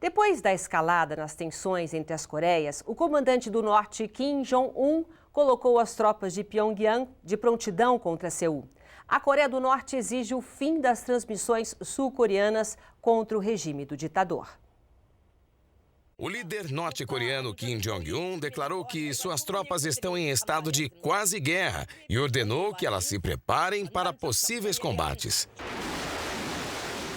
Depois da escalada nas tensões entre as Coreias, o comandante do Norte, Kim Jong-un, colocou as tropas de Pyongyang de prontidão contra Seul. A Coreia do Norte exige o fim das transmissões sul-coreanas contra o regime do ditador. O líder norte-coreano Kim Jong-un declarou que suas tropas estão em estado de quase guerra e ordenou que elas se preparem para possíveis combates.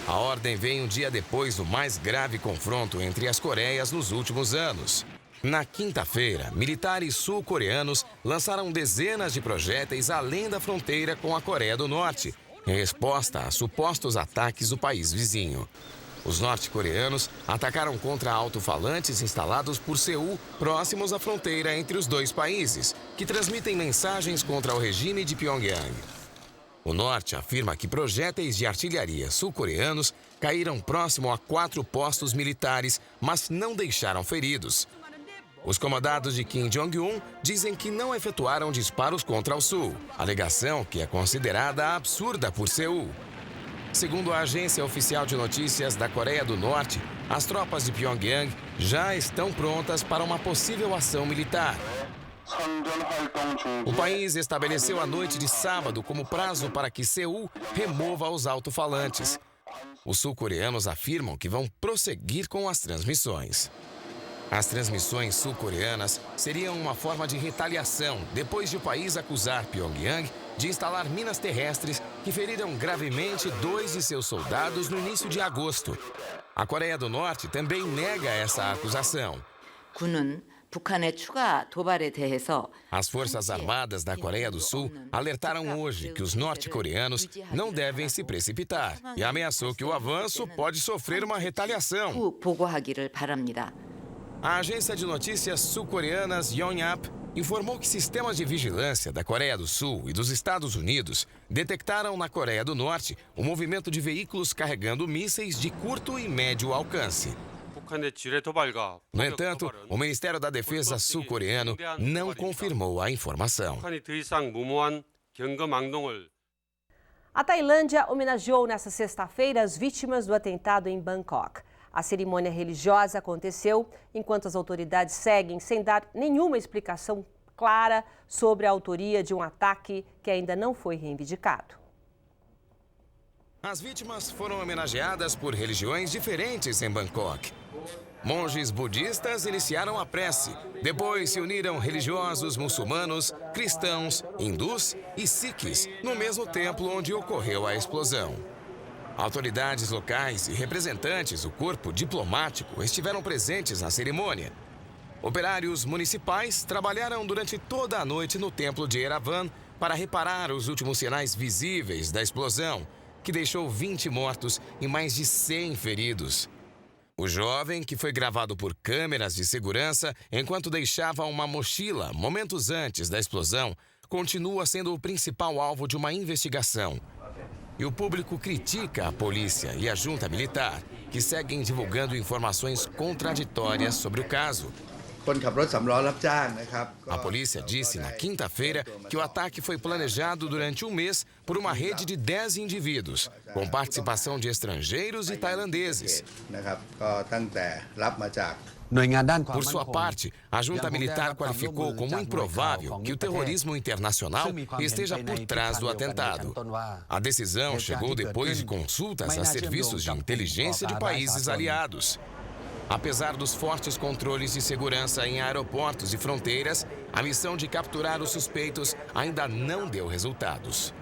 A ordem vem um dia depois do mais grave confronto entre as Coreias nos últimos anos. Na quinta-feira, militares sul-coreanos lançaram dezenas de projéteis além da fronteira com a Coreia do Norte, em resposta a supostos ataques do país vizinho. Os norte-coreanos atacaram contra alto-falantes instalados por Seul, próximos à fronteira entre os dois países, que transmitem mensagens contra o regime de Pyongyang. O norte afirma que projéteis de artilharia sul-coreanos caíram próximo a 4 postos militares, mas não deixaram feridos. Os comandados de Kim Jong-un dizem que não efetuaram disparos contra o sul, alegação que é considerada absurda por Seul. Segundo a agência oficial de notícias da Coreia do Norte, as tropas de Pyongyang já estão prontas para uma possível ação militar. O país estabeleceu a noite de sábado como prazo para que Seul remova os alto-falantes. Os sul-coreanos afirmam que vão prosseguir com as transmissões. As transmissões sul-coreanas seriam uma forma de retaliação depois de o país acusar Pyongyang de instalar minas terrestres que feriram gravemente 2 de seus soldados no início de agosto. A Coreia do Norte também nega essa acusação. As Forças Armadas da Coreia do Sul alertaram hoje que os norte-coreanos não devem se precipitar e ameaçou que o avanço pode sofrer uma retaliação. A agência de notícias sul-coreanas Yonhap informou que sistemas de vigilância da Coreia do Sul e dos Estados Unidos detectaram na Coreia do Norte o movimento de veículos carregando mísseis de curto e médio alcance. No entanto, o Ministério da Defesa sul-coreano não confirmou a informação. A Tailândia homenageou nesta sexta-feira as vítimas do atentado em Bangkok. A cerimônia religiosa aconteceu enquanto as autoridades seguem sem dar nenhuma explicação clara sobre a autoria de um ataque que ainda não foi reivindicado. As vítimas foram homenageadas por religiões diferentes em Bangkok. Monges budistas iniciaram a prece. Depois se uniram religiosos muçulmanos, cristãos, hindus e sikhs no mesmo templo onde ocorreu a explosão. Autoridades locais e representantes do corpo diplomático estiveram presentes na cerimônia. Operários municipais trabalharam durante toda a noite no templo de Erevan para reparar os últimos sinais visíveis da explosão, que deixou 20 mortos e mais de 100 feridos. O jovem, que foi gravado por câmeras de segurança enquanto deixava uma mochila momentos antes da explosão, continua sendo o principal alvo de uma investigação. E o público critica a polícia e a junta militar, que seguem divulgando informações contraditórias sobre o caso. A polícia disse na quinta-feira que o ataque foi planejado durante um mês por uma rede de 10 indivíduos, com participação de estrangeiros e tailandeses. Por sua parte, a junta militar qualificou como improvável que o terrorismo internacional esteja por trás do atentado. A decisão chegou depois de consultas a serviços de inteligência de países aliados. Apesar dos fortes controles de segurança em aeroportos e fronteiras, a missão de capturar os suspeitos ainda não deu resultados.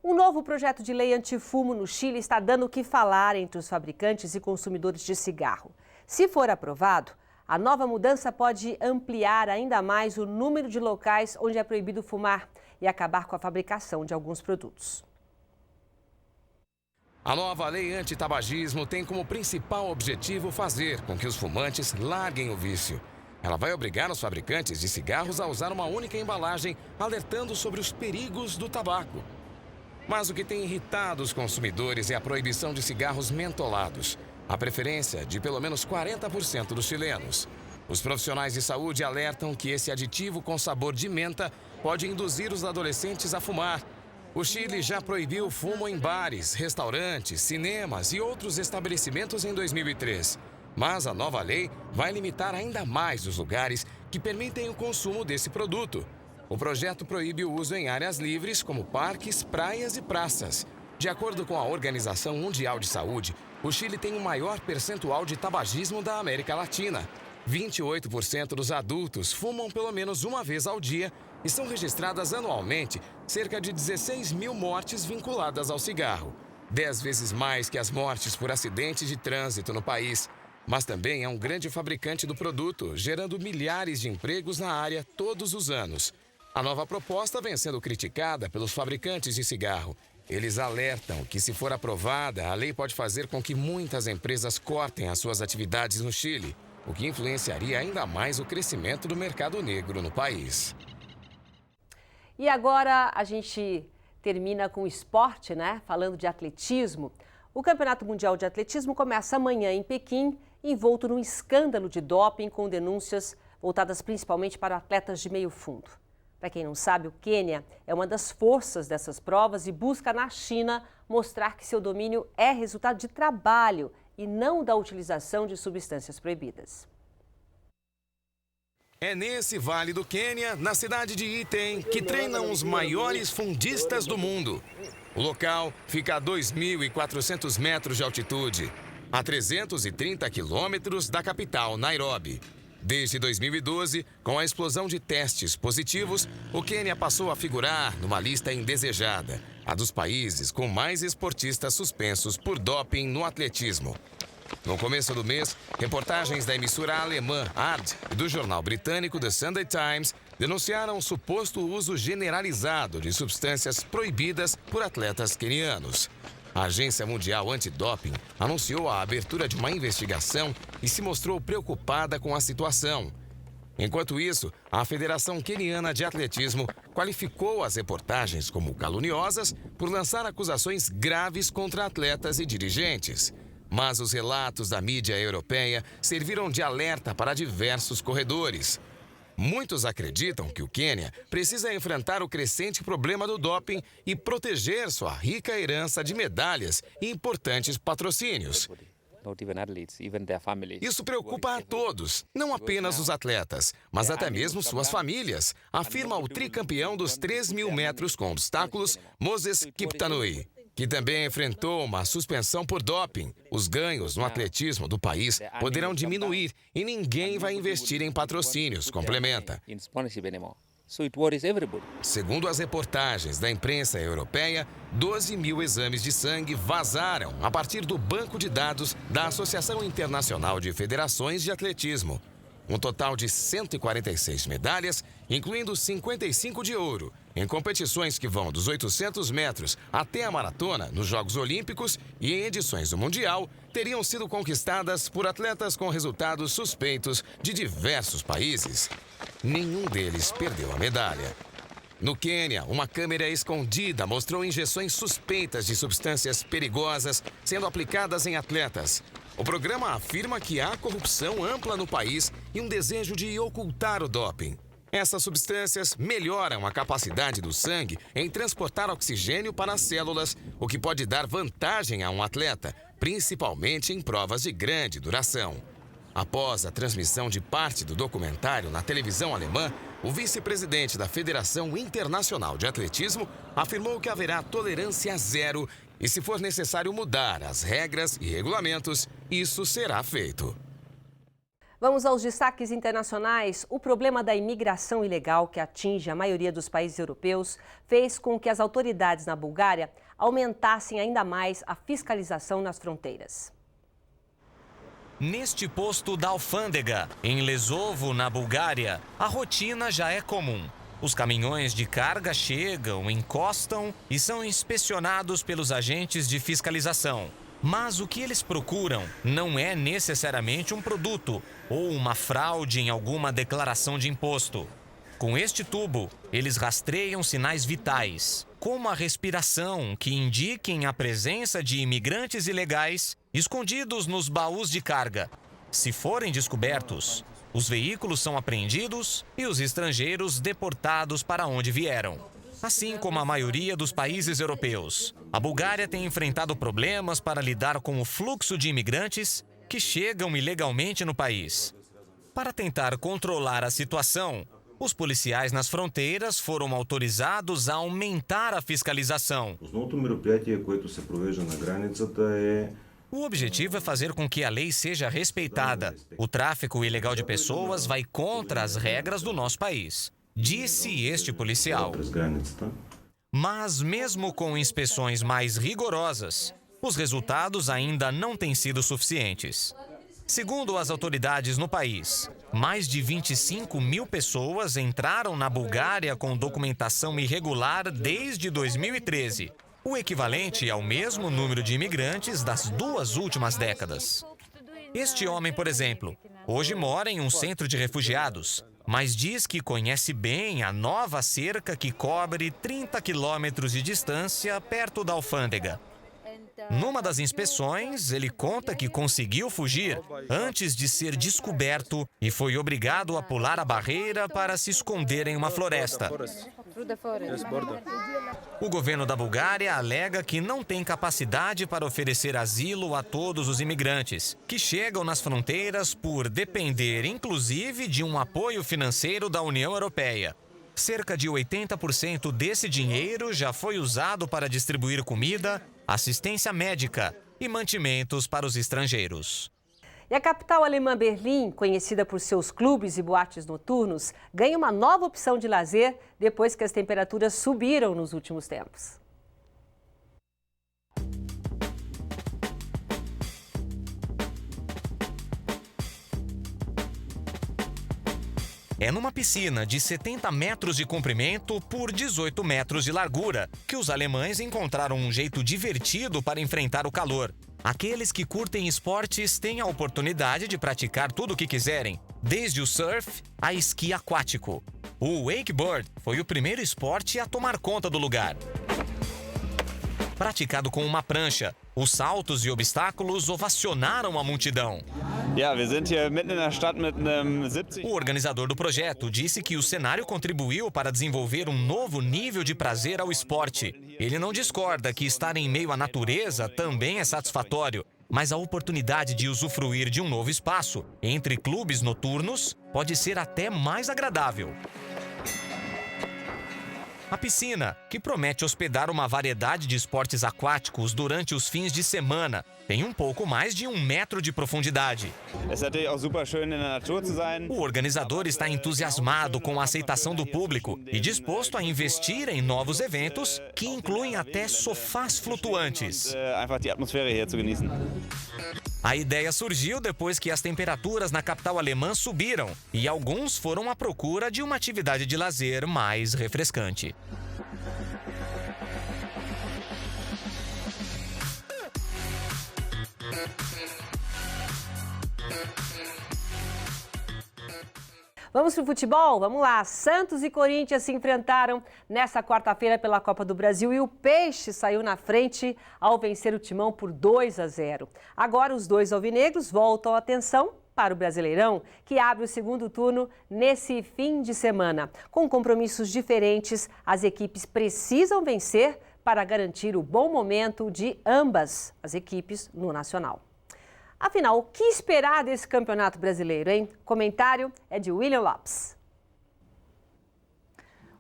Um novo projeto de lei antifumo no Chile está dando o que falar entre os fabricantes e consumidores de cigarro. Se for aprovado, a nova mudança pode ampliar ainda mais o número de locais onde é proibido fumar e acabar com a fabricação de alguns produtos. A nova lei anti-tabagismo tem como principal objetivo fazer com que os fumantes larguem o vício. Ela vai obrigar os fabricantes de cigarros a usar uma única embalagem, alertando sobre os perigos do tabaco. Mas o que tem irritado os consumidores é a proibição de cigarros mentolados, a preferência de pelo menos 40% dos chilenos. Os profissionais de saúde alertam que esse aditivo com sabor de menta pode induzir os adolescentes a fumar. O Chile já proibiu o fumo em bares, restaurantes, cinemas e outros estabelecimentos em 2003. Mas a nova lei vai limitar ainda mais os lugares que permitem o consumo desse produto. O projeto proíbe o uso em áreas livres, como parques, praias e praças. De acordo com a Organização Mundial de Saúde, o Chile tem o maior percentual de tabagismo da América Latina. 28% dos adultos fumam pelo menos uma vez ao dia e são registradas anualmente cerca de 16 mil mortes vinculadas ao cigarro. 10 vezes mais que as mortes por acidentes de trânsito no país. Mas também é um grande fabricante do produto, gerando milhares de empregos na área todos os anos. A nova proposta vem sendo criticada pelos fabricantes de cigarro. Eles alertam que, se for aprovada, a lei pode fazer com que muitas empresas cortem as suas atividades no Chile, o que influenciaria ainda mais o crescimento do mercado negro no país. E agora a gente termina com esporte, né? Falando de atletismo. O Campeonato Mundial de Atletismo começa amanhã em Pequim, envolto num escândalo de doping com denúncias voltadas principalmente para atletas de meio fundo. Para quem não sabe, o Quênia é uma das forças dessas provas e busca na China mostrar que seu domínio é resultado de trabalho e não da utilização de substâncias proibidas. É nesse vale do Quênia, na cidade de Iten, que treinam os maiores fundistas do mundo. O local fica a 2.400 metros de altitude, a 330 quilômetros da capital, Nairobi. Desde 2012, com a explosão de testes positivos, o Quênia passou a figurar numa lista indesejada, a dos países com mais esportistas suspensos por doping no atletismo. No começo do mês, reportagens da emissora alemã ARD e do jornal britânico The Sunday Times denunciaram o suposto uso generalizado de substâncias proibidas por atletas quenianos. A Agência Mundial Antidoping anunciou a abertura de uma investigação e se mostrou preocupada com a situação. Enquanto isso, a Federação Queniana de Atletismo qualificou as reportagens como caluniosas por lançar acusações graves contra atletas e dirigentes. Mas os relatos da mídia europeia serviram de alerta para diversos corredores. Muitos acreditam que o Quênia precisa enfrentar o crescente problema do doping e proteger sua rica herança de medalhas e importantes patrocínios. Isso preocupa a todos, não apenas os atletas, mas até mesmo suas famílias, afirma o tricampeão dos 3.000 metros com obstáculos, Moses Kiptanui, que também enfrentou uma suspensão por doping. Os ganhos no atletismo do país poderão diminuir e ninguém vai investir em patrocínios, complementa. Segundo as reportagens da imprensa europeia, 12 mil exames de sangue vazaram a partir do banco de dados da Associação Internacional de Federações de Atletismo. Um total de 146 medalhas, incluindo 55 de ouro, em competições que vão dos 800 metros até a maratona nos Jogos Olímpicos e em edições do Mundial, teriam sido conquistadas por atletas com resultados suspeitos de diversos países. Nenhum deles perdeu a medalha. No Quênia, uma câmera escondida mostrou injeções suspeitas de substâncias perigosas sendo aplicadas em atletas. O programa afirma que há corrupção ampla no país e um desejo de ocultar o doping. Essas substâncias melhoram a capacidade do sangue em transportar oxigênio para as células, o que pode dar vantagem a um atleta, principalmente em provas de grande duração. Após a transmissão de parte do documentário na televisão alemã, o vice-presidente da Federação Internacional de Atletismo afirmou que haverá tolerância zero e, se for necessário mudar as regras e regulamentos, isso será feito. Vamos aos destaques internacionais. O problema da imigração ilegal, que atinge a maioria dos países europeus, fez com que as autoridades na Bulgária aumentassem ainda mais a fiscalização nas fronteiras. Neste posto da alfândega, em Lesovo, na Bulgária, a rotina já é comum. Os caminhões de carga chegam, encostam e são inspecionados pelos agentes de fiscalização. Mas o que eles procuram não é necessariamente um produto ou uma fraude em alguma declaração de imposto. Com este tubo, eles rastreiam sinais vitais, como a respiração, que indiquem a presença de imigrantes ilegais escondidos nos baús de carga. Se forem descobertos, os veículos são apreendidos e os estrangeiros deportados para onde vieram. Assim como a maioria dos países europeus, a Bulgária tem enfrentado problemas para lidar com o fluxo de imigrantes que chegam ilegalmente no país. Para tentar controlar a situação, os policiais nas fronteiras foram autorizados a aumentar a fiscalização. O objetivo é fazer com que a lei seja respeitada. O tráfico ilegal de pessoas vai contra as regras do nosso país, disse este policial. Mas mesmo com inspeções mais rigorosas, os resultados ainda não têm sido suficientes. Segundo as autoridades no país, mais de 25 mil pessoas entraram na Bulgária com documentação irregular desde 2013. O equivalente ao mesmo número de imigrantes das 2 últimas décadas. Este homem, por exemplo, hoje mora em um centro de refugiados, mas diz que conhece bem a nova cerca que cobre 30 quilômetros de distância perto da alfândega. Numa das inspeções, ele conta que conseguiu fugir antes de ser descoberto e foi obrigado a pular a barreira para se esconder em uma floresta. O governo da Bulgária alega que não tem capacidade para oferecer asilo a todos os imigrantes, que chegam nas fronteiras por depender, inclusive, de um apoio financeiro da União Europeia. Cerca de 80% desse dinheiro já foi usado para distribuir comida, assistência médica e mantimentos para os estrangeiros. E a capital alemã Berlim, conhecida por seus clubes e boates noturnos, ganha uma nova opção de lazer depois que as temperaturas subiram nos últimos tempos. É numa piscina de 70 metros de comprimento por 18 metros de largura que os alemães encontraram um jeito divertido para enfrentar o calor. Aqueles que curtem esportes têm a oportunidade de praticar tudo o que quiserem, desde o surf a esqui aquático. O wakeboard foi o primeiro esporte a tomar conta do lugar. Praticado com uma prancha, os saltos e obstáculos ovacionaram a multidão. O organizador do projeto disse que o cenário contribuiu para desenvolver um novo nível de prazer ao esporte. Ele não discorda que estar em meio à natureza também é satisfatório, mas a oportunidade de usufruir de um novo espaço entre clubes noturnos pode ser até mais agradável. A piscina, que promete hospedar uma variedade de esportes aquáticos durante os fins de semana, tem um pouco mais de 1 metro de profundidade. O organizador está entusiasmado com a aceitação do público e disposto a investir em novos eventos que incluem até sofás flutuantes. A ideia surgiu depois que as temperaturas na capital alemã subiram e alguns foram à procura de uma atividade de lazer mais refrescante. Vamos para o futebol? Vamos lá. Santos e Corinthians se enfrentaram nesta quarta-feira pela Copa do Brasil e o Peixe saiu na frente ao vencer o Timão por 2-0. Agora os dois alvinegros voltam a atenção para o Brasileirão, que abre o segundo turno nesse fim de semana. Com compromissos diferentes, as equipes precisam vencer para garantir o bom momento de ambas as equipes no Nacional. Afinal, o que esperar desse Campeonato Brasileiro, hein? O comentário é de William Lopes.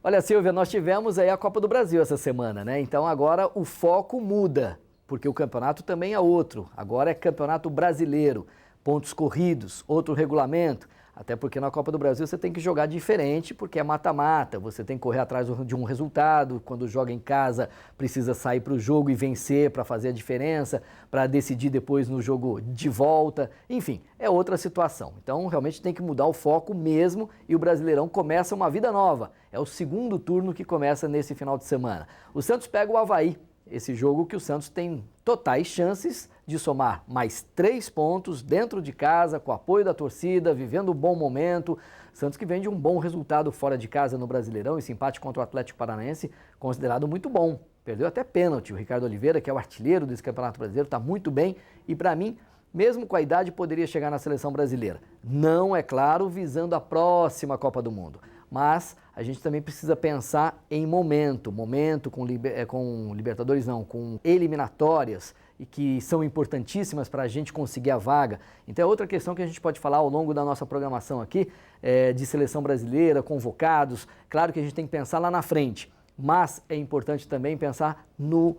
Olha, Silvia, nós tivemos aí a Copa do Brasil essa semana, né? Então agora o foco muda, porque o campeonato também é outro. Agora é Campeonato Brasileiro, pontos corridos, outro regulamento. Até porque na Copa do Brasil você tem que jogar diferente, porque é mata-mata. Você tem que correr atrás de um resultado. Quando joga em casa, precisa sair para o jogo e vencer para fazer a diferença, para decidir depois no jogo de volta. Enfim, é outra situação. Então, realmente tem que mudar o foco mesmo e o Brasileirão começa uma vida nova. É o segundo turno que começa nesse final de semana. O Santos pega o Avaí. Esse jogo que o Santos tem totais chances de somar mais 3 pontos dentro de casa, com o apoio da torcida, vivendo um bom momento. Santos que vem de um bom resultado fora de casa no Brasileirão, esse empate contra o Atlético Paranaense, considerado muito bom. Perdeu até pênalti. O Ricardo Oliveira, que é o artilheiro desse Campeonato Brasileiro, está muito bem e, para mim, mesmo com a idade, poderia chegar na seleção brasileira. Não, é claro, visando a próxima Copa do Mundo. Mas a gente também precisa pensar em momento com Libertadores não, com eliminatórias. e que são importantíssimas para a gente conseguir a vaga. Então é outra questão que a gente pode falar ao longo da nossa programação aqui, de seleção brasileira, convocados. Claro que a gente tem que pensar lá na frente, mas é importante também pensar no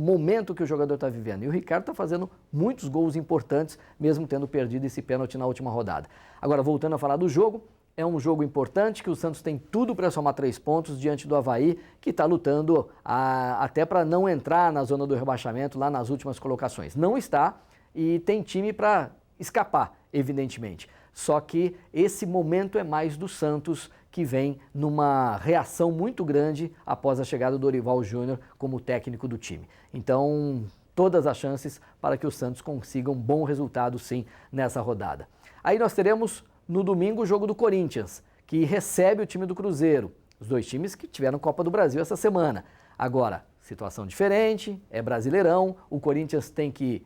momento que o jogador está vivendo. E o Ricardo está fazendo muitos gols importantes, mesmo tendo perdido esse pênalti na última rodada. Agora, voltando a falar do jogo, é um jogo importante que o Santos tem tudo para somar 3 pontos diante do Avaí, que está lutando até para não entrar na zona do rebaixamento lá nas últimas colocações. Não está e tem time para escapar, evidentemente. Só que esse momento é mais do Santos, que vem numa reação muito grande após a chegada do Dorival Júnior como técnico do time. Então, todas as chances para que o Santos consiga um bom resultado, sim, nessa rodada. Aí nós teremos, no domingo, o jogo do Corinthians, que recebe o time do Cruzeiro. Os dois times que tiveram Copa do Brasil essa semana. Agora, situação diferente, é Brasileirão, o Corinthians tem que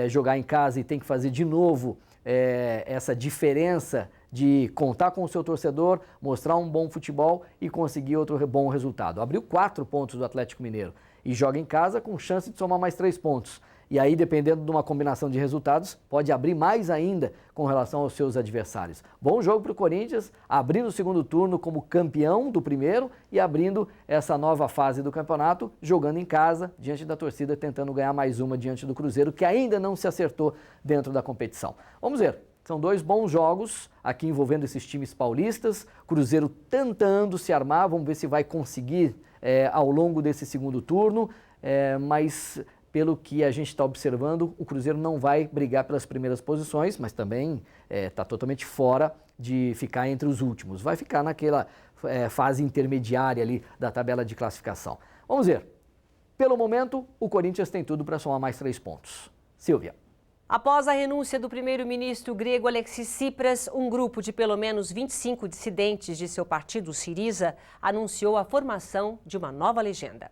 jogar em casa e tem que fazer de novo essa diferença de contar com o seu torcedor, mostrar um bom futebol e conseguir outro bom resultado. Abriu 4 pontos do Atlético Mineiro e joga em casa com chance de somar mais 3 pontos. E aí, dependendo de uma combinação de resultados, pode abrir mais ainda com relação aos seus adversários. Bom jogo para o Corinthians, abrindo o segundo turno como campeão do primeiro e abrindo essa nova fase do campeonato, jogando em casa, diante da torcida, tentando ganhar mais uma diante do Cruzeiro, que ainda não se acertou dentro da competição. Vamos ver. São 2 bons jogos aqui envolvendo esses times paulistas. Cruzeiro tentando se armar, vamos ver se vai conseguir ao longo desse segundo turno, mas pelo que a gente está observando, o Cruzeiro não vai brigar pelas primeiras posições, mas também está totalmente fora de ficar entre os últimos. Vai ficar naquela fase intermediária ali da tabela de classificação. Vamos ver. Pelo momento, o Corinthians tem tudo para somar mais 3 pontos. Silvia. Após a renúncia do primeiro-ministro grego Alexis Tsipras, um grupo de pelo menos 25 dissidentes de seu partido, Syriza, anunciou a formação de uma nova legenda.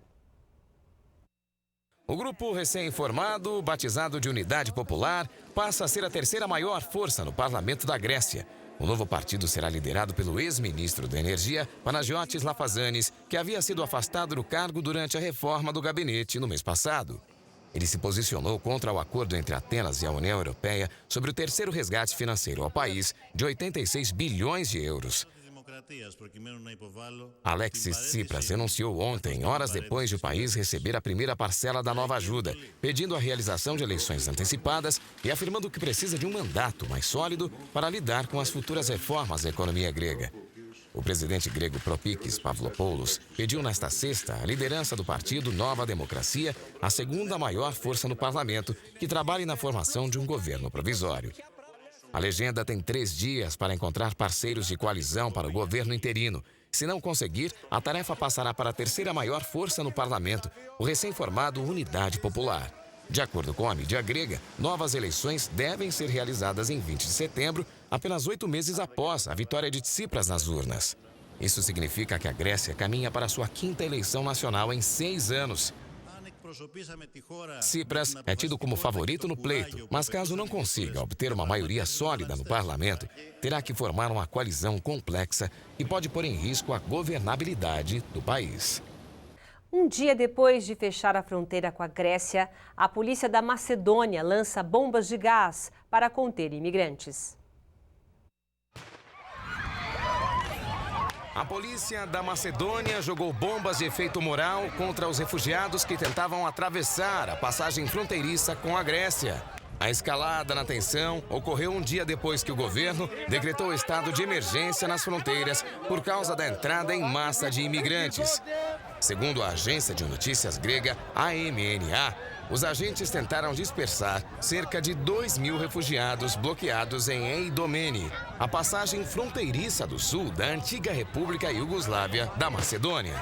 O grupo recém-formado, batizado de Unidade Popular, passa a ser a 3ª maior força no parlamento da Grécia. O novo partido será liderado pelo ex-ministro da Energia, Panagiotis Lafazanis, que havia sido afastado do cargo durante a reforma do gabinete no mês passado. Ele se posicionou contra o acordo entre Atenas e a União Europeia sobre o terceiro resgate financeiro ao país de 86 bilhões de euros. Alexis Tsipras renunciou ontem, horas depois de o país receber a primeira parcela da nova ajuda, pedindo a realização de eleições antecipadas e afirmando que precisa de um mandato mais sólido para lidar com as futuras reformas da economia grega. O presidente grego Propikis Pavlopoulos pediu nesta sexta a liderança do partido Nova Democracia, a 2ª maior força no parlamento, que trabalhe na formação de um governo provisório. A legenda tem 3 dias para encontrar parceiros de coalizão para o governo interino. Se não conseguir, a tarefa passará para a 3ª maior força no parlamento, o recém-formado Unidade Popular. De acordo com a mídia grega, novas eleições devem ser realizadas em 20 de setembro, apenas 8 meses após a vitória de Tsipras nas urnas. Isso significa que a Grécia caminha para sua 5ª eleição nacional em 6 anos. Tsipras é tido como favorito no pleito, mas caso não consiga obter uma maioria sólida no parlamento, terá que formar uma coalizão complexa e pode pôr em risco a governabilidade do país. Um dia depois de fechar a fronteira com a Grécia, a polícia da Macedônia lança bombas de gás para conter imigrantes. A polícia da Macedônia jogou bombas de efeito moral contra os refugiados que tentavam atravessar a passagem fronteiriça com a Grécia. A escalada na tensão ocorreu um dia depois que o governo decretou estado de emergência nas fronteiras por causa da entrada em massa de imigrantes. Segundo a agência de notícias grega AMNA, os agentes tentaram dispersar cerca de 2.000 refugiados bloqueados em Eidomeni, a passagem fronteiriça do sul da antiga República Iugoslávia da Macedônia.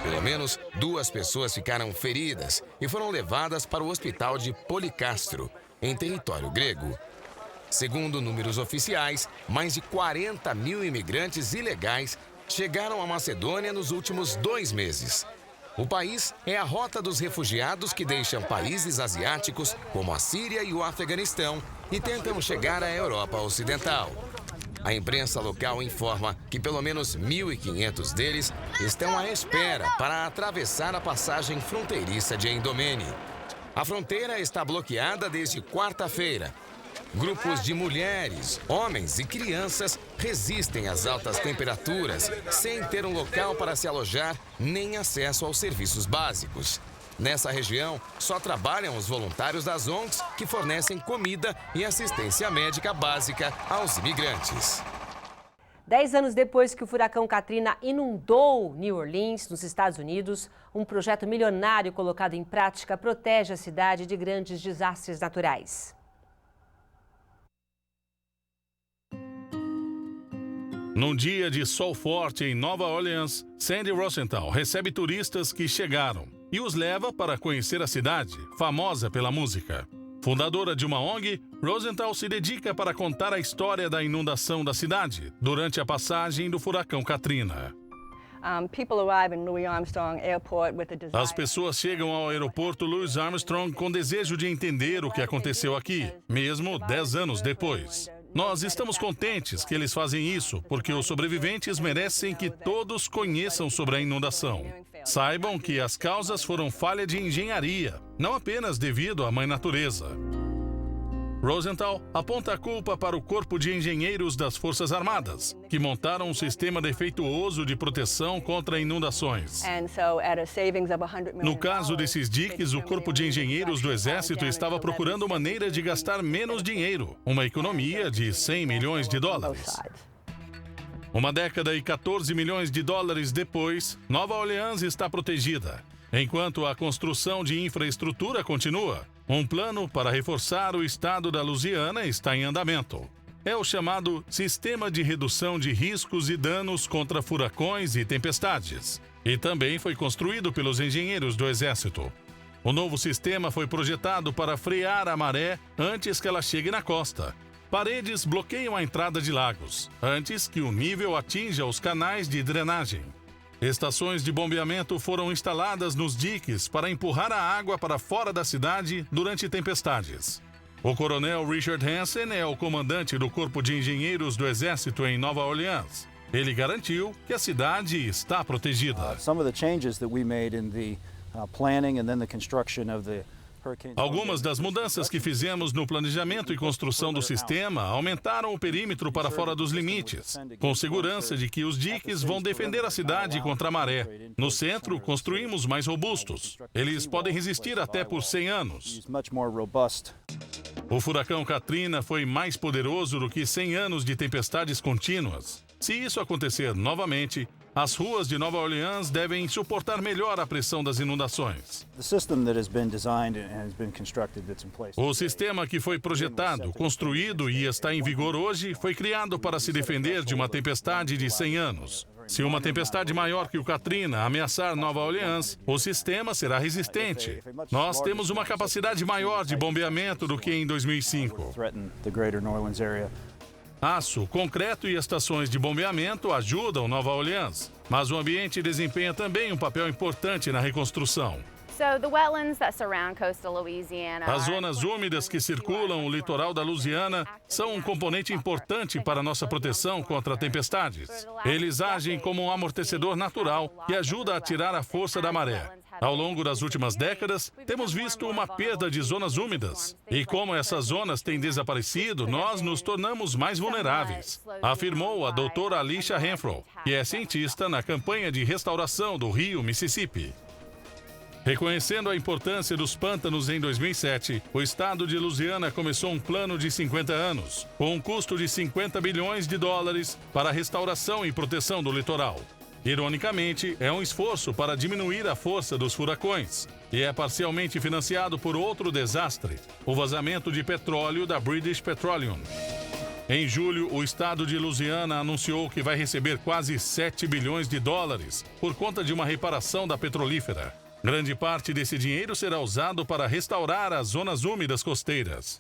Pelo menos 2 pessoas ficaram feridas e foram levadas para o hospital de Policastro, em território grego. Segundo números oficiais, mais de 40.000 imigrantes ilegais chegaram à Macedônia nos últimos 2 meses. O país é a rota dos refugiados que deixam países asiáticos, como a Síria e o Afeganistão, e tentam chegar à Europa Ocidental. A imprensa local informa que pelo menos 1.500 deles estão à espera para atravessar a passagem fronteiriça de Eidomeni. A fronteira está bloqueada desde quarta-feira. Grupos de mulheres, homens e crianças resistem às altas temperaturas sem ter um local para se alojar nem acesso aos serviços básicos. Nessa região, só trabalham os voluntários das ONGs que fornecem comida e assistência médica básica aos imigrantes. 10 anos depois que o furacão Katrina inundou New Orleans, nos Estados Unidos, um projeto milionário colocado em prática protege a cidade de grandes desastres naturais. Num dia de sol forte em Nova Orleans, Sandy Rosenthal recebe turistas que chegaram e os leva para conhecer a cidade, famosa pela música. Fundadora de uma ONG, Rosenthal se dedica para contar a história da inundação da cidade durante a passagem do furacão Katrina. As pessoas chegam ao aeroporto Louis Armstrong com desejo de entender o que aconteceu aqui, mesmo 10 anos depois. Nós estamos contentes que eles fazem isso, porque os sobreviventes merecem que todos conheçam sobre a inundação. Saibam que as causas foram falha de engenharia, não apenas devido à mãe natureza. Rosenthal aponta a culpa para o Corpo de Engenheiros das Forças Armadas, que montaram um sistema defeituoso de proteção contra inundações. No caso desses diques, o Corpo de Engenheiros do Exército estava procurando maneira de gastar menos dinheiro, uma economia de 100 milhões de dólares. Uma década e 14 milhões de dólares depois, Nova Orleans está protegida, enquanto a construção de infraestrutura continua. Um plano para reforçar o estado da Louisiana está em andamento. É o chamado Sistema de Redução de Riscos e Danos contra Furacões e Tempestades, e também foi construído pelos engenheiros do Exército. O novo sistema foi projetado para frear a maré antes que ela chegue na costa. Paredes bloqueiam a entrada de lagos, antes que o nível atinja os canais de drenagem. Estações de bombeamento foram instaladas nos diques para empurrar a água para fora da cidade durante tempestades. O coronel Richard Hansen é o comandante do Corpo de Engenheiros do Exército em Nova Orleans. Ele garantiu que a cidade está protegida. Algumas das mudanças que fizemos no planejamento e construção do sistema aumentaram o perímetro para fora dos limites, com segurança de que os diques vão defender a cidade contra a maré. No centro, construímos mais robustos. Eles podem resistir até por 100 anos. O furacão Katrina foi mais poderoso do que 100 anos de tempestades contínuas. Se isso acontecer novamente, as ruas de Nova Orleans devem suportar melhor a pressão das inundações. O sistema que foi projetado, construído e está em vigor hoje foi criado para se defender de uma tempestade de 100 anos. Se uma tempestade maior que o Katrina ameaçar Nova Orleans, o sistema será resistente. Nós temos uma capacidade maior de bombeamento do que em 2005. Aço, concreto e estações de bombeamento ajudam Nova Orleans, mas o ambiente desempenha também um papel importante na reconstrução. As zonas úmidas que circulam o litoral da Louisiana são um componente importante para nossa proteção contra tempestades. Eles agem como um amortecedor natural que ajuda a tirar a força da maré. Ao longo das últimas décadas, temos visto uma perda de zonas úmidas. E como essas zonas têm desaparecido, nós nos tornamos mais vulneráveis, afirmou a doutora Alicia Renfro, que é cientista na campanha de restauração do rio Mississippi. Reconhecendo a importância dos pântanos em 2007, o estado de Louisiana começou um plano de 50 anos, com um custo de 50 bilhões de dólares para a restauração e proteção do litoral. Ironicamente, é um esforço para diminuir a força dos furacões e é parcialmente financiado por outro desastre, o vazamento de petróleo da British Petroleum. Em julho, o estado de Louisiana anunciou que vai receber quase 7 bilhões de dólares por conta de uma reparação da petrolífera. Grande parte desse dinheiro será usado para restaurar as zonas úmidas costeiras.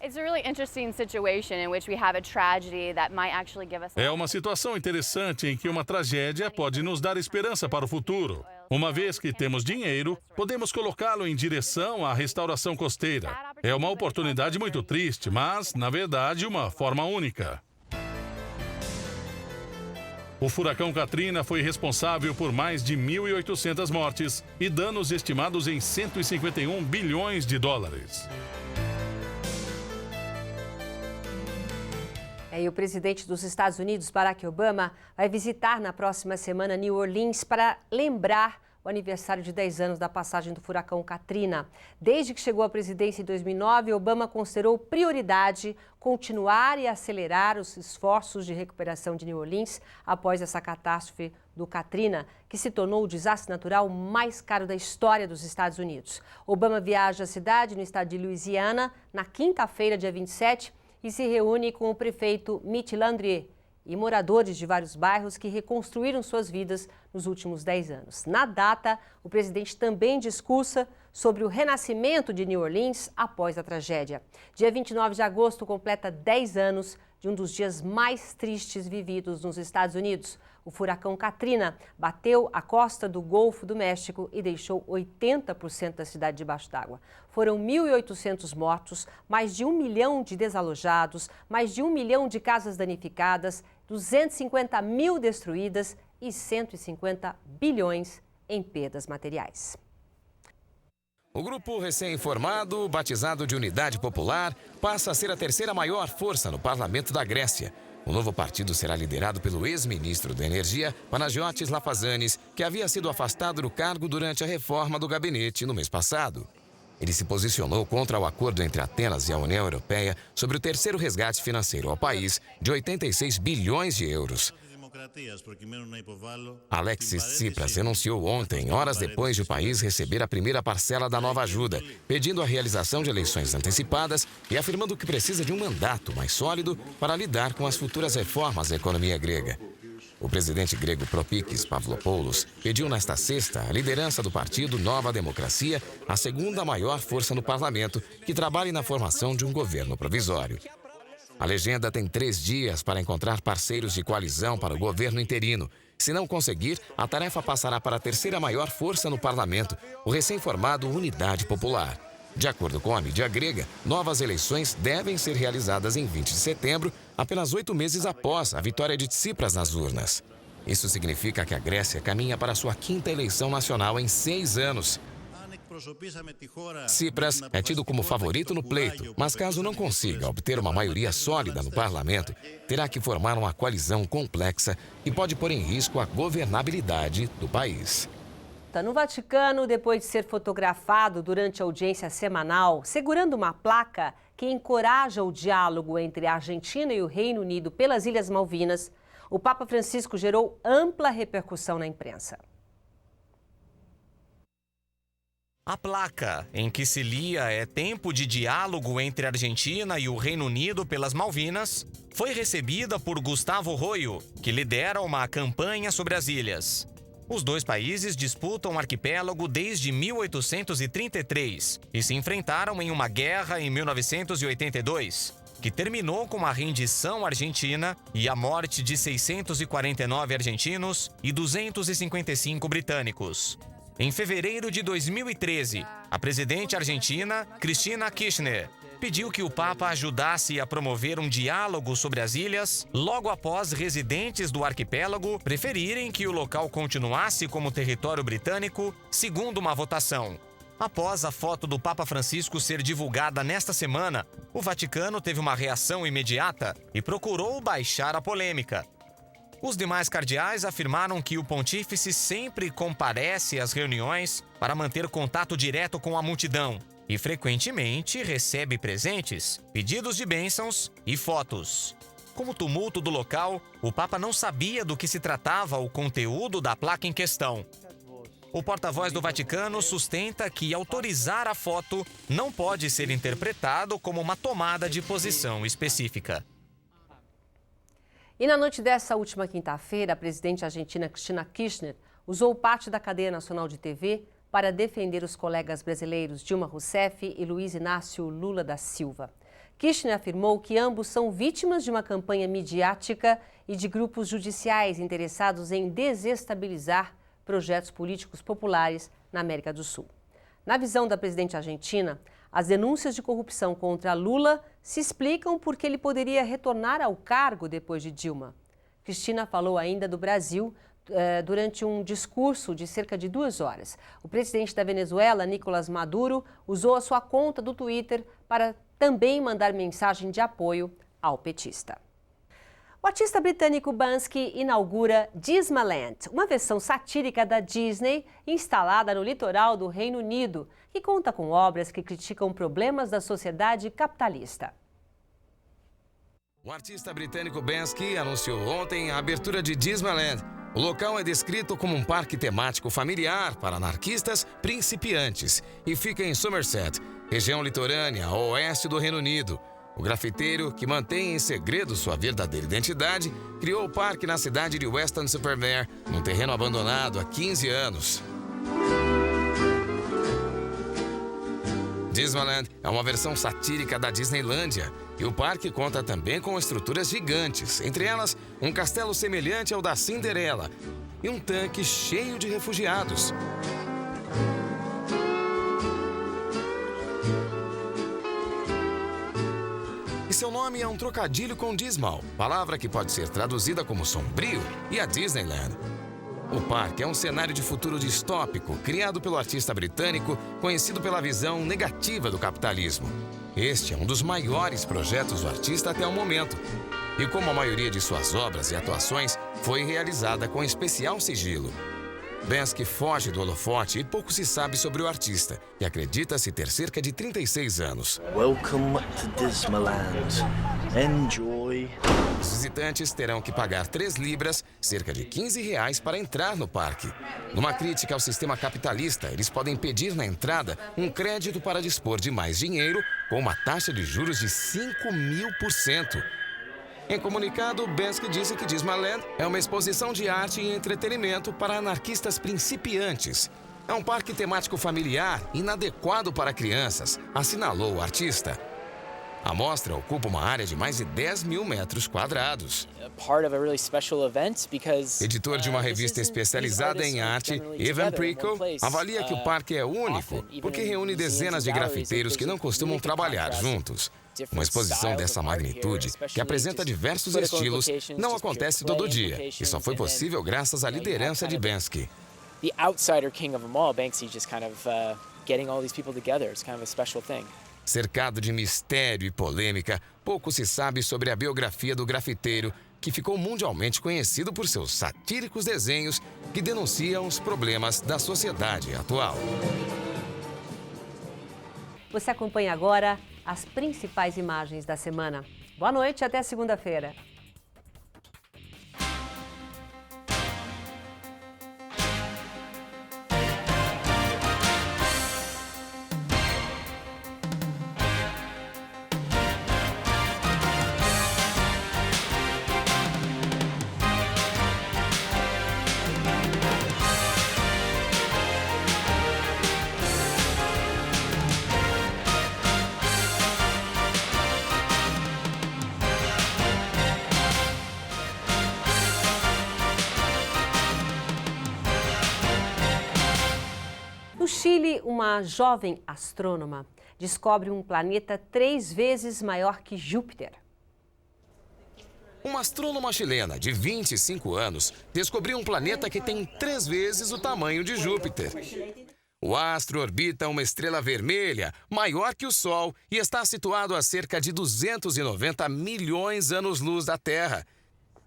É uma situação interessante em que uma tragédia pode nos dar esperança para o futuro. Uma vez que temos dinheiro, podemos colocá-lo em direção à restauração costeira. É uma oportunidade muito triste, mas, na verdade, uma forma única. O furacão Katrina foi responsável por mais de 1.800 mortes e danos estimados em 151 bilhões de dólares. E o presidente dos Estados Unidos, Barack Obama, vai visitar na próxima semana New Orleans para lembrar o aniversário de 10 anos da passagem do furacão Katrina. Desde que chegou à presidência em 2009, Obama considerou prioridade continuar e acelerar os esforços de recuperação de New Orleans após essa catástrofe do Katrina, que se tornou o desastre natural mais caro da história dos Estados Unidos. Obama viaja à cidade, no estado de Louisiana, na quinta-feira, dia 27, e se reúne com o prefeito Mitt Landrieu e moradores de vários bairros que reconstruíram suas vidas nos últimos 10 anos. Na data, o presidente também discursa sobre o renascimento de New Orleans após a tragédia. Dia 29 de agosto completa 10 anos de um dos dias mais tristes vividos nos Estados Unidos. O furacão Katrina bateu a costa do Golfo do México e deixou 80% da cidade debaixo d'água. Foram 1.800 mortos, mais de 1 milhão de desalojados, mais de 1 milhão de casas danificadas, 250 mil destruídas e 150 bilhões em perdas materiais. O grupo recém-formado, batizado de Unidade Popular, passa a ser a terceira maior força no parlamento da Grécia. O novo partido será liderado pelo ex-ministro da Energia, Panagiotis Lafazanis, que havia sido afastado do cargo durante a reforma do gabinete no mês passado. Ele se posicionou contra o acordo entre Atenas e a União Europeia sobre o terceiro resgate financeiro ao país de 86 bilhões de euros. Alexis Tsipras renunciou ontem, horas depois de o país receber a primeira parcela da nova ajuda, pedindo a realização de eleições antecipadas e afirmando que precisa de um mandato mais sólido para lidar com as futuras reformas da economia grega. O presidente grego Propikis Pavlopoulos pediu nesta sexta a liderança do partido Nova Democracia, a segunda maior força no parlamento, que trabalhe na formação de um governo provisório. A legenda tem 3 dias para encontrar parceiros de coalizão para o governo interino. Se não conseguir, a tarefa passará para a terceira maior força no parlamento, o recém-formado Unidade Popular. De acordo com a mídia grega, novas eleições devem ser realizadas em 20 de setembro, apenas 8 meses após a vitória de Tsipras nas urnas. Isso significa que a Grécia caminha para sua 5ª eleição nacional em 6 anos. Tsipras é tido como favorito no pleito, mas caso não consiga obter uma maioria sólida no parlamento, terá que formar uma coalizão complexa que pode pôr em risco a governabilidade do país. No Vaticano, depois de ser fotografado durante a audiência semanal, segurando uma placa que encoraja o diálogo entre a Argentina e o Reino Unido pelas Ilhas Malvinas, o Papa Francisco gerou ampla repercussão na imprensa. A placa, em que se lia "É tempo de diálogo entre a Argentina e o Reino Unido pelas Malvinas", foi recebida por Gustavo Royo, que lidera uma campanha sobre as ilhas. Os dois países disputam o arquipélago desde 1833 e se enfrentaram em uma guerra em 1982, que terminou com a rendição argentina e a morte de 649 argentinos e 255 britânicos. Em fevereiro de 2013, a presidente argentina, Cristina Kirchner, pediu que o Papa ajudasse a promover um diálogo sobre as ilhas, logo após residentes do arquipélago preferirem que o local continuasse como território britânico, segundo uma votação. Após a foto do Papa Francisco ser divulgada nesta semana, o Vaticano teve uma reação imediata e procurou baixar a polêmica. Os demais cardeais afirmaram que o pontífice sempre comparece às reuniões para manter contato direto com a multidão e frequentemente recebe presentes, pedidos de bênçãos e fotos. Com o tumulto do local, o Papa não sabia do que se tratava o conteúdo da placa em questão. O porta-voz do Vaticano sustenta que autorizar a foto não pode ser interpretado como uma tomada de posição específica. E na noite dessa última quinta-feira, a presidente argentina Cristina Kirchner usou parte da cadeia nacional de TV para defender os colegas brasileiros Dilma Rousseff e Luiz Inácio Lula da Silva. Kirchner afirmou que ambos são vítimas de uma campanha midiática e de grupos judiciais interessados em desestabilizar projetos políticos populares na América do Sul. Na visão da presidente argentina, as denúncias de corrupção contra Lula se explicam porque ele poderia retornar ao cargo depois de Dilma. Cristina falou ainda do Brasil durante um discurso de cerca de 2 horas. O presidente da Venezuela, Nicolás Maduro, usou a sua conta do Twitter para também mandar mensagem de apoio ao petista. O artista britânico Banksy inaugura Dismaland, uma versão satírica da Disney instalada no litoral do Reino Unido, que conta com obras que criticam problemas da sociedade capitalista. O artista britânico Banksy anunciou ontem a abertura de Dismaland. O local é descrito como um parque temático familiar para anarquistas principiantes e fica em Somerset, região litorânea ao oeste do Reino Unido. O grafiteiro, que mantém em segredo sua verdadeira identidade, criou o parque na cidade de Weston-super-Mare, num terreno abandonado há 15 anos. Dismaland é uma versão satírica da Disneylândia e o parque conta também com estruturas gigantes, entre elas um castelo semelhante ao da Cinderela e um tanque cheio de refugiados. E seu nome é um trocadilho com Dismal, palavra que pode ser traduzida como sombrio, e a Disneyland. O parque é um cenário de futuro distópico, criado pelo artista britânico, conhecido pela visão negativa do capitalismo. Este é um dos maiores projetos do artista até o momento. E como a maioria de suas obras e atuações, foi realizada com especial sigilo. Banksy foge do holofote e pouco se sabe sobre o artista, que acredita-se ter cerca de 36 anos. Welcome to Dismaland. Enjoy. Os visitantes terão que pagar 3 libras, cerca de R$15, para entrar no parque. Numa crítica ao sistema capitalista, eles podem pedir na entrada um crédito para dispor de mais dinheiro, com uma taxa de juros de 5.000%. Em comunicado, Banksy disse que Dismaland é uma exposição de arte e entretenimento para anarquistas principiantes. É um parque temático familiar, inadequado para crianças, assinalou o artista. A mostra ocupa uma área de mais de 10.000 metros quadrados. Editor de uma revista especializada em arte, Evan Prickle, avalia que o parque é único porque reúne dezenas de grafiteiros que não costumam trabalhar juntos. Uma exposição dessa magnitude, que apresenta diversos estilos, não acontece todo dia e só foi possível graças à liderança de Banksy. The outsider king of them all, Banksy, just kind of getting all these people together. It's kind of a special thing. Cercado de mistério e polêmica, pouco se sabe sobre a biografia do grafiteiro, que ficou mundialmente conhecido por seus satíricos desenhos que denunciam os problemas da sociedade atual. Você acompanha agora as principais imagens da semana. Boa noite e até segunda-feira. No Chile, uma jovem astrônoma descobre um planeta 3 vezes maior que Júpiter. Uma astrônoma chilena de 25 anos descobriu um planeta que tem 3 vezes o tamanho de Júpiter. O astro orbita uma estrela vermelha maior que o Sol e está situado a cerca de 290 milhões de anos-luz da Terra.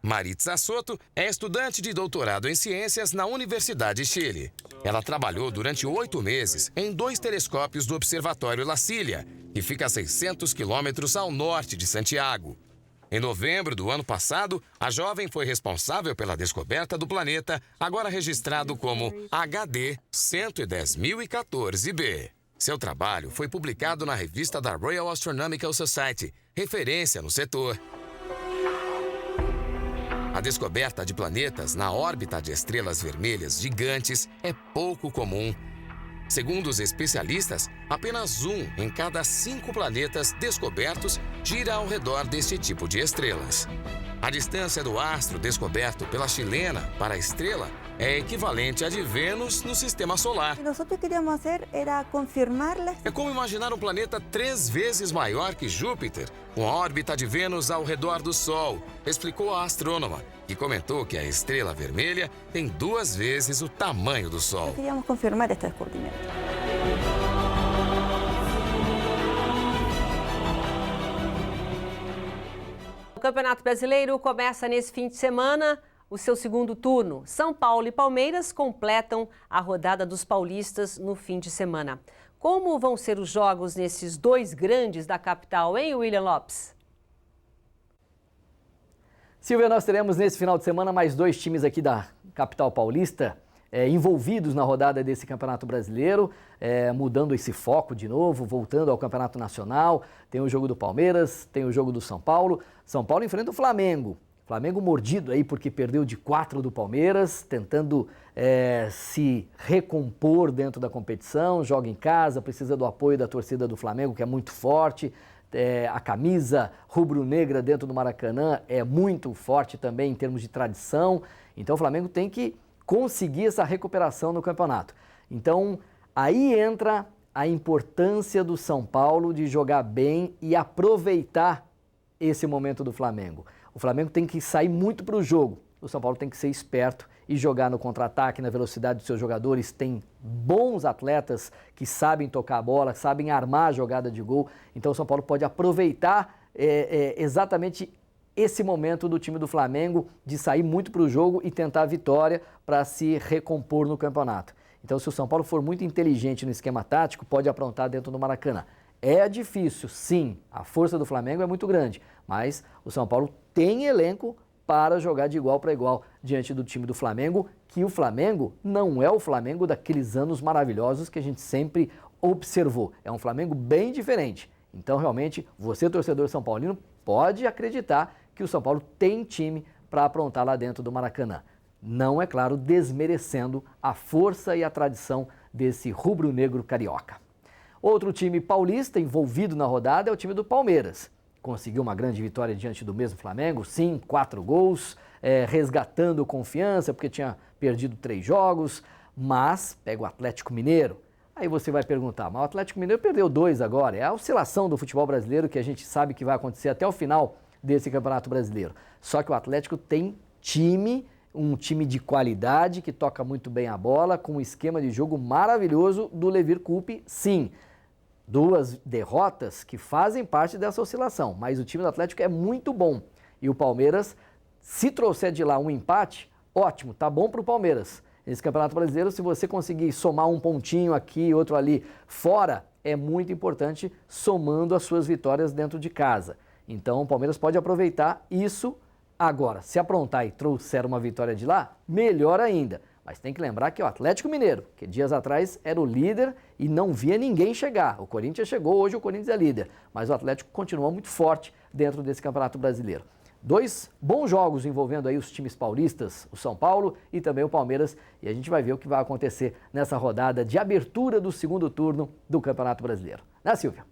Maritza Soto é estudante de doutorado em ciências na Universidade Chile. Ela trabalhou durante 8 meses em 2 telescópios do Observatório La Silla, que fica a 600 quilômetros ao norte de Santiago. Em novembro do ano passado, a jovem foi responsável pela descoberta do planeta, agora registrado como HD 110.014b. Seu trabalho foi publicado na revista da Royal Astronomical Society, referência no setor. A descoberta de planetas na órbita de estrelas vermelhas gigantes é pouco comum. Segundo os especialistas, apenas 1 em cada 5 planetas descobertos gira ao redor deste tipo de estrelas. A distância do astro descoberto pela chilena para a estrela é equivalente à de Vênus no sistema solar. O que nós queríamos fazer era confirmar-la. É como imaginar um planeta 3 vezes maior que Júpiter, com a órbita de Vênus ao redor do Sol, explicou a astrônoma, que comentou que a estrela vermelha tem 2 vezes o tamanho do Sol. Queríamos confirmar esta descoberta. O Campeonato Brasileiro começa nesse fim de semana o seu segundo turno. São Paulo e Palmeiras completam a rodada dos paulistas no fim de semana. Como vão ser os jogos nesses 2 grandes da capital, hein, William Lopes? Silvia, nós teremos nesse final de semana mais 2 times aqui da capital paulista envolvidos na rodada desse Campeonato Brasileiro, mudando esse foco de novo, voltando ao Campeonato Nacional. Tem o jogo do Palmeiras, tem o jogo do São Paulo. São Paulo enfrenta o Flamengo. Flamengo mordido aí porque perdeu de 4 do Palmeiras, tentando se recompor dentro da competição, joga em casa, precisa do apoio da torcida do Flamengo, que é muito forte. A camisa rubro-negra dentro do Maracanã é muito forte também em termos de tradição. Então o Flamengo tem que conseguir essa recuperação no campeonato. Então aí entra a importância do São Paulo de jogar bem e aproveitar esse momento do Flamengo. O Flamengo tem que sair muito para o jogo. O São Paulo tem que ser esperto e jogar no contra-ataque, na velocidade dos seus jogadores. Tem bons atletas que sabem tocar a bola, sabem armar a jogada de gol. Então o São Paulo pode aproveitar exatamente esse momento do time do Flamengo de sair muito para o jogo e tentar a vitória para se recompor no campeonato. Então se o São Paulo for muito inteligente no esquema tático, pode aprontar dentro do Maracanã. É difícil, sim, a força do Flamengo é muito grande, mas o São Paulo tem elenco para jogar de igual para igual diante do time do Flamengo, que o Flamengo não é o Flamengo daqueles anos maravilhosos que a gente sempre observou. É um Flamengo bem diferente. Então, realmente, você, torcedor são paulino, pode acreditar que o São Paulo tem time para aprontar lá dentro do Maracanã. Não, é claro, desmerecendo a força e a tradição desse rubro-negro carioca. Outro time paulista envolvido na rodada é o time do Palmeiras. Conseguiu uma grande vitória diante do mesmo Flamengo, sim, 4 gols, resgatando confiança, porque tinha perdido 3 jogos, mas pega o Atlético Mineiro. Aí você vai perguntar, mas o Atlético Mineiro perdeu 2 agora, é a oscilação do futebol brasileiro que a gente sabe que vai acontecer até o final desse Campeonato Brasileiro. Só que o Atlético tem time, um time de qualidade, que toca muito bem a bola, com um esquema de jogo maravilhoso do Levir Coupe, sim. 2 derrotas que fazem parte dessa oscilação, mas o time do Atlético é muito bom. E o Palmeiras, se trouxer de lá um empate, ótimo, tá bom para o Palmeiras. Nesse Campeonato Brasileiro, se você conseguir somar um pontinho aqui, outro ali fora, é muito importante somando as suas vitórias dentro de casa. Então o Palmeiras pode aproveitar isso agora. Se aprontar e trouxer uma vitória de lá, melhor ainda. Mas tem que lembrar que é o Atlético Mineiro, que dias atrás era o líder e não via ninguém chegar. O Corinthians chegou, hoje o Corinthians é líder. Mas o Atlético continua muito forte dentro desse Campeonato Brasileiro. 2 bons jogos envolvendo aí os times paulistas, o São Paulo e também o Palmeiras. E a gente vai ver o que vai acontecer nessa rodada de abertura do segundo turno do Campeonato Brasileiro. Né, Silvia?